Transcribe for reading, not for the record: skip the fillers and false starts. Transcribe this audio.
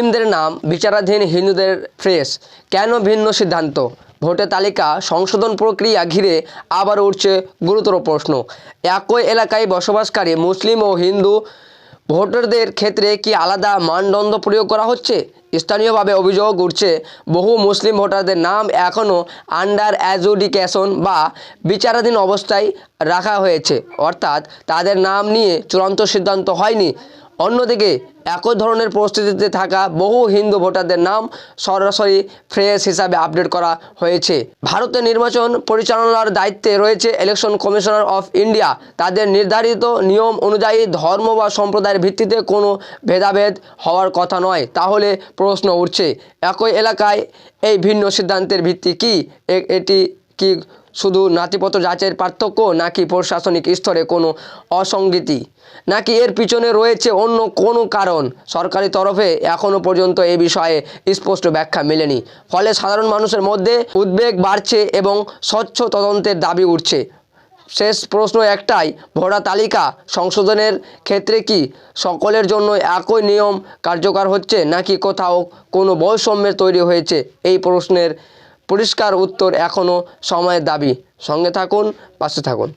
মুসলিমদের নাম বিচারাধীন, হিন্দুদের ফ্রেশ। কেন ভিন্ন সিদ্ধান্ত? ভোটের তালিকা সংশোধন প্রক্রিয়া ঘিরে আবার উঠছে গুরুতর প্রশ্ন। একই এলাকায় বসবাসকারী মুসলিম ও হিন্দু ভোটারদের ক্ষেত্রে কি আলাদা মানদণ্ড প্রয়োগ করা হচ্ছে? স্থানীয়ভাবে অভিযোগ উঠছে, বহু মুসলিম ভোটারদের নাম এখনও আন্ডার অ্যাডজুডিকেশন বা বিচারাধীন অবস্থায় রাখা হয়েছে, অর্থাৎ তাদের নাম নিয়ে চূড়ান্ত সিদ্ধান্ত হয়নি। অন্যদিকে একই ধরনের পরিস্থিতিতে থাকা বহু হিন্দু ভোটারদের নাম সরাসরি ফ্রেশ হিসাবে আপডেট করা হয়েছে। ভারতের নির্বাচন পরিচালনার দায়িত্বে রয়েছে ইলেকশন কমিশনার অফ ইন্ডিয়া। তাদের নির্ধারিত নিয়ম অনুযায়ী ধর্ম বা সম্প্রদায়ের ভিত্তিতে কোনো ভেদাভেদ হওয়ার কথা নয়। তাহলে প্রশ্ন উঠছে, একই এলাকায় এই ভিন্ন সিদ্ধান্তের ভিত্তি কী? এটি কি শুধু নথিপত্র যাচাইয়ের পার্থক্য, নাকি প্রশাসনিক স্তরে কোনো অসঙ্গতি, নাকি এর পিছনে রয়েছে অন্য কোনো কারণ? সরকারি তরফে এখনও পর্যন্ত এ বিষয়ে স্পষ্ট ব্যাখ্যা মেলেনি। ফলে সাধারণ মানুষের মধ্যে উদ্বেগ বাড়ছে এবং স্বচ্ছ তদন্তের দাবি উঠছে। শেষ প্রশ্ন একটাই, ভোটার তালিকা সংশোধনের ক্ষেত্রে কি সকলের জন্য একই নিয়ম কার্যকর হচ্ছে, নাকি কোথাও কোনো বৈষম্যের তৈরি হয়েছে? এই প্রশ্নের পরিষ্কার উত্তর এখনও সময়ের দাবি। সঙ্গে থাকুন, পাশে থাকুন।